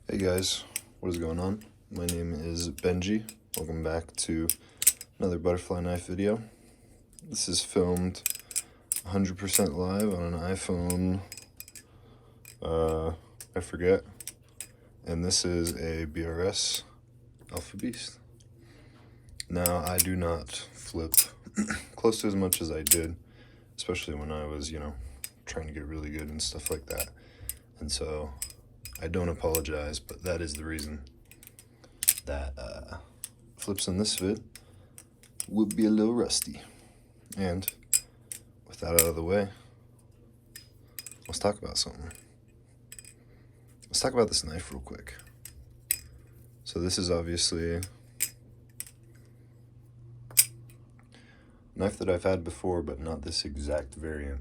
Hey guys, what is going on? My name is Benji. Welcome back to another butterfly knife video. This is filmed 100% live on an iPhone, I forget. And this is a BRS Alpha Beast. Now, I do not flip close to as much as I did, especially when I was, trying to get really good and stuff like that. And so I don't apologize, but that is the reason that flips in this vid would be a little rusty. And with that out of the way, let's talk about something. Let's talk about this knife real quick. So this is obviously a knife that I've had before, but not this exact variant.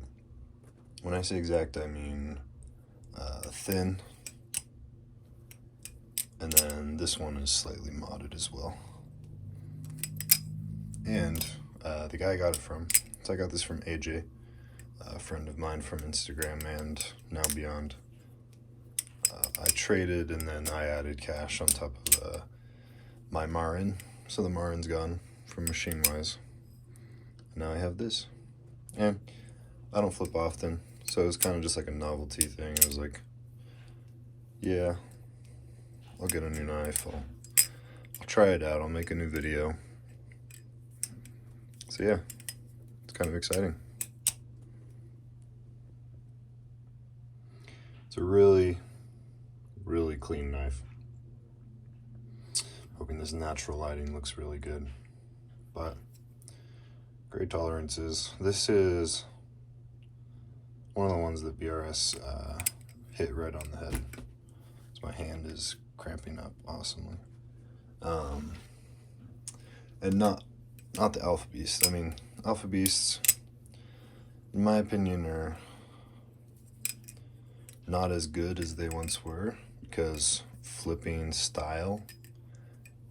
When I say exact, I mean thin. And then this one is slightly modded as well. And the guy I got it from, so I got this from AJ, a friend of mine from Instagram and now beyond. I traded and then I added cash on top of my Marin. So the Marin's gone from Machine Wise. Now I have this. And I don't flip often, so it was kind of just like a novelty thing. It was like, yeah, I'll get a new knife. I'll try it out. I'll make a new video. So yeah, it's kind of exciting. It's a really, really clean knife. Hoping this natural lighting looks really good. But great tolerances. This is one of the ones that BRS hit right on the head. So my hand is cramping up awesomely. And not the Alpha Beast. I mean, Alpha Beasts, in my opinion, are not as good as they once were because flipping style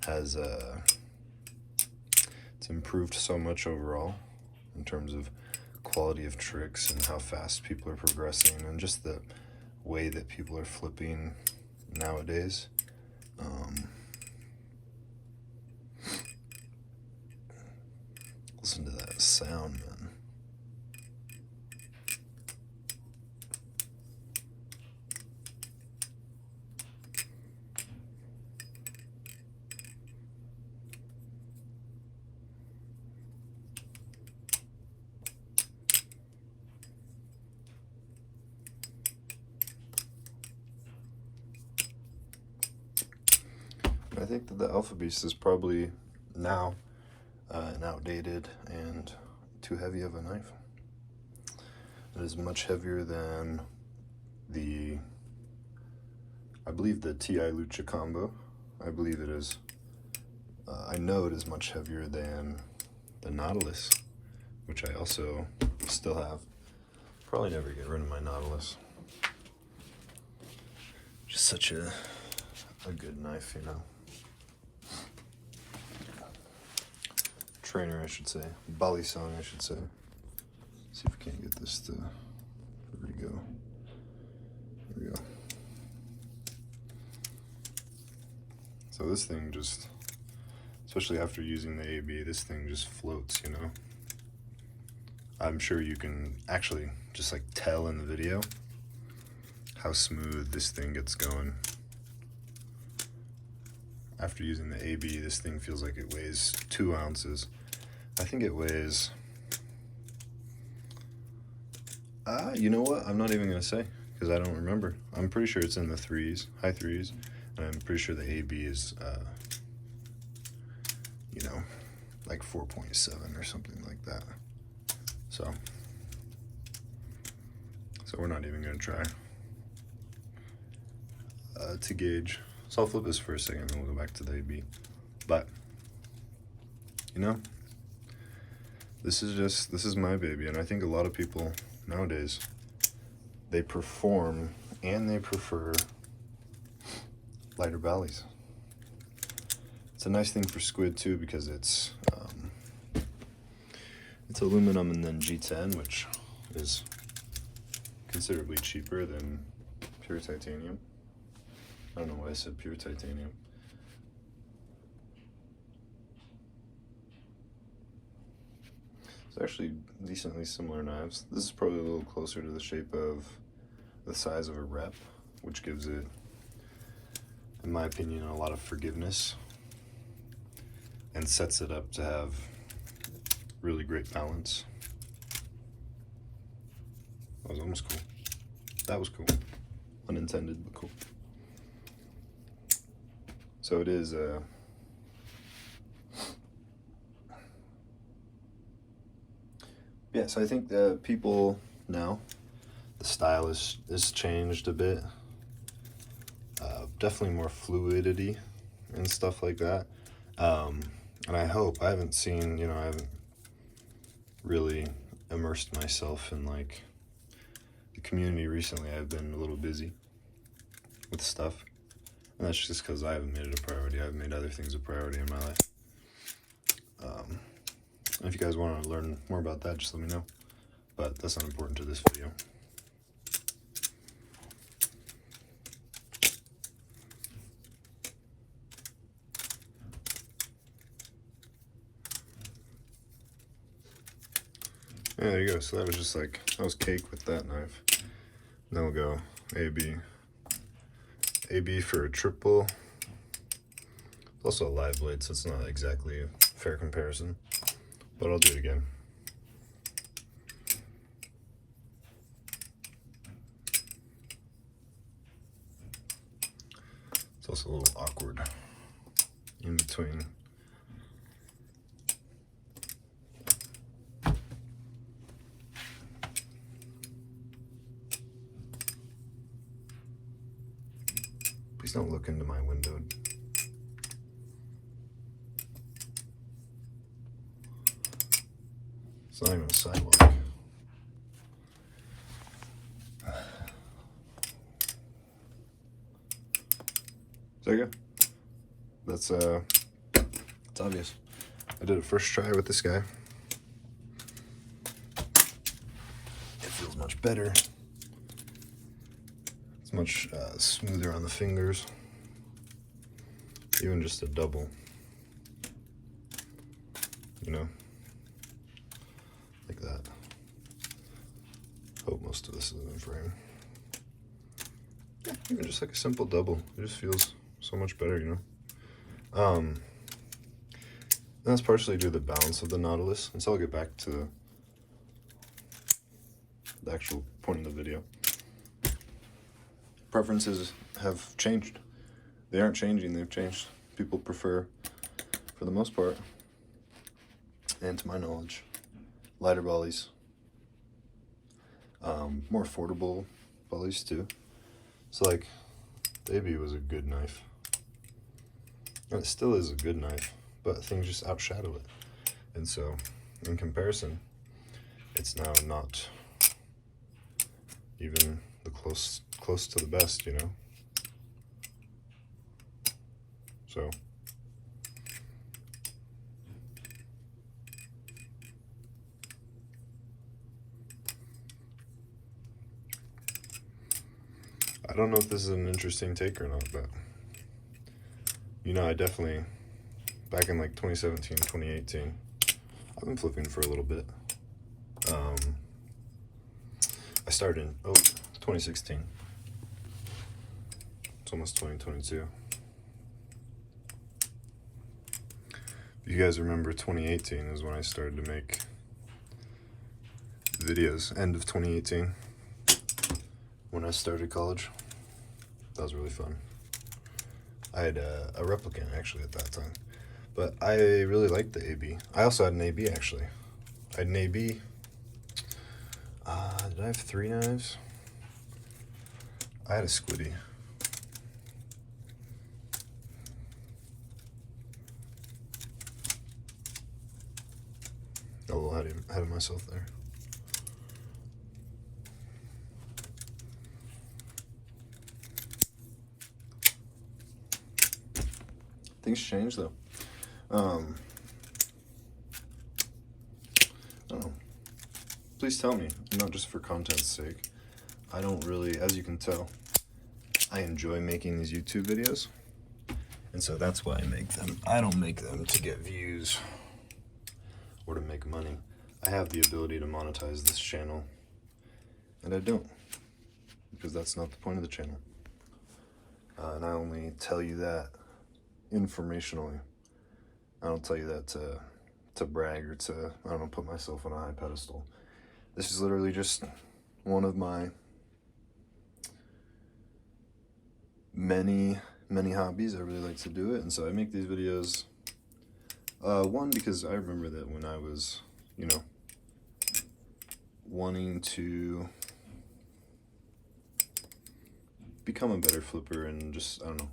has it's improved so much overall in terms of quality of tricks and how fast people are progressing and just the way that people are flipping nowadays. Listen to that sound, man. I think that the Alpha Beast is probably now an outdated and too heavy of a knife. It is much heavier than I believe the TI Lucha combo. I believe it is. I know it is much heavier than the Nautilus, which I also still have. Probably never get rid of my Nautilus. Just such a good knife, you know. Trainer, I should say. Balisong, I should say. See if we can't get this to. Where we go? Here we go. So this thing just, especially after using the AB, this thing just floats, you know. I'm sure you can actually just like tell in the video how smooth this thing gets going. After using the AB, this thing feels like it weighs 2 ounces. I think it weighs, you know what? I'm not even gonna say because I don't remember. I'm pretty sure it's in the threes, high threes, and I'm pretty sure the AB is, like 4.7 or something like that. So we're not even gonna try to gauge. So I'll flip this for a second and then we'll go back to the AB. But, this is my baby, and I think a lot of people nowadays, they perform and they prefer lighter ballys. It's a nice thing for squid too because it's aluminum and then G10, which is considerably cheaper than pure titanium. I don't know why I said pure titanium. It's actually decently similar knives. This is probably a little closer to the shape of the size of a rep, which gives it, in my opinion, a lot of forgiveness and sets it up to have really great balance. That was almost cool. That was cool. Unintended, but cool. So it is yeah, so I think the people now, the style is changed a bit. Definitely more fluidity and stuff like that. And I hope, I haven't seen, you know, I haven't really immersed myself in like the community recently. I've been a little busy with stuff. And that's just because I haven't made it a priority. I've made other things a priority in my life. And if you guys want to learn more about that, just let me know. But that's not important to this video. Yeah, there you go. So that was just like, that was cake with that knife. And then we'll go AB. AB for a triple. It's also a live blade, so it's not exactly a fair comparison. But I'll do it again. It's also a little awkward in between. Please don't look into my window. It's not even a sidewalk. There you go. That's it's obvious. I did a first try with this guy. It feels much better. It's much smoother on the fingers. Even just a double. You know? Like that. Hope most of this is in frame. Yeah, even just like a simple double. It just feels so much better, you know? And that's partially due to the balance of the nautilus, and so I'll get back to the actual point of the video. Preferences have changed. They aren't changing, they've changed. People prefer, for the most part, and to my knowledge, lighter balies. More affordable balies too. So like, the AB was a good knife. And it still is a good knife, but things just outshadow it. And so, in comparison, it's now not even the close to the best, you know? So, I don't know if this is an interesting take or not, but you know, I definitely, back in like 2017, 2018, I've been flipping for a little bit. I started in 2016. It's almost 2022. If you guys remember, 2018 is when I started to make videos. End of 2018, when I started college. That was really fun. I had a replicant actually at that time, but I really liked the AB. I also had an AB actually. I had an AB. Did I have 3 knives? I had a squiddy. A little ahead of myself there. Things change though. I don't know. Please tell me, not just for content's sake. I don't really, as you can tell, I enjoy making these YouTube videos, and so that's why I make them. I don't make them to get views or to make money. I have the ability to monetize this channel, and I don't, because that's not the point of the channel. And I only tell you that informationally. I don't tell you that to brag or to, I don't know, put myself on a high pedestal. This is literally just one of my many hobbies. I really like to do it, and so I make these videos. One, because I remember that when I was, you know, wanting to become a better flipper and just, I don't know,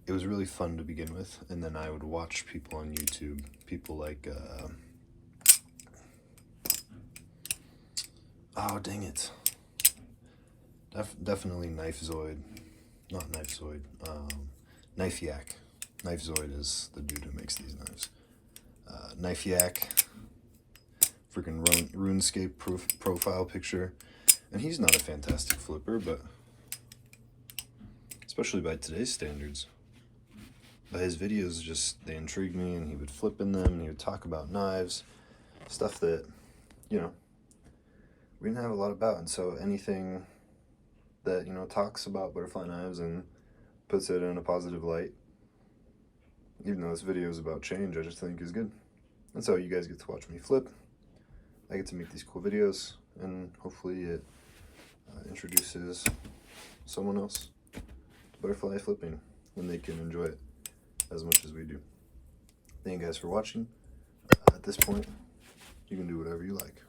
it was really fun to begin with. And then I would watch people on YouTube, people like, oh, dang it. Definitely Knifezoid. Not Knifezoid. Knife Yak. Knifezoid is the dude who makes these knives. Knife Yak. Freaking RuneScape profile picture. And he's not a fantastic flipper, but especially by today's standards. But his videos just, they intrigued me, and he would flip in them, and he would talk about knives, stuff that, you know, we didn't have a lot about. And so anything that, you know, talks about butterfly knives and puts it in a positive light, even though this video is about change, I just think is good. And so you guys get to watch me flip. I get to make these cool videos, and hopefully it introduces someone else to butterfly flipping, and they can enjoy it as much as we do. Thank you guys for watching. At this point, you can do whatever you like.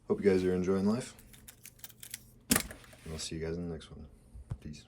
Hope you guys are enjoying life, and I'll see you guys in the next one. Peace.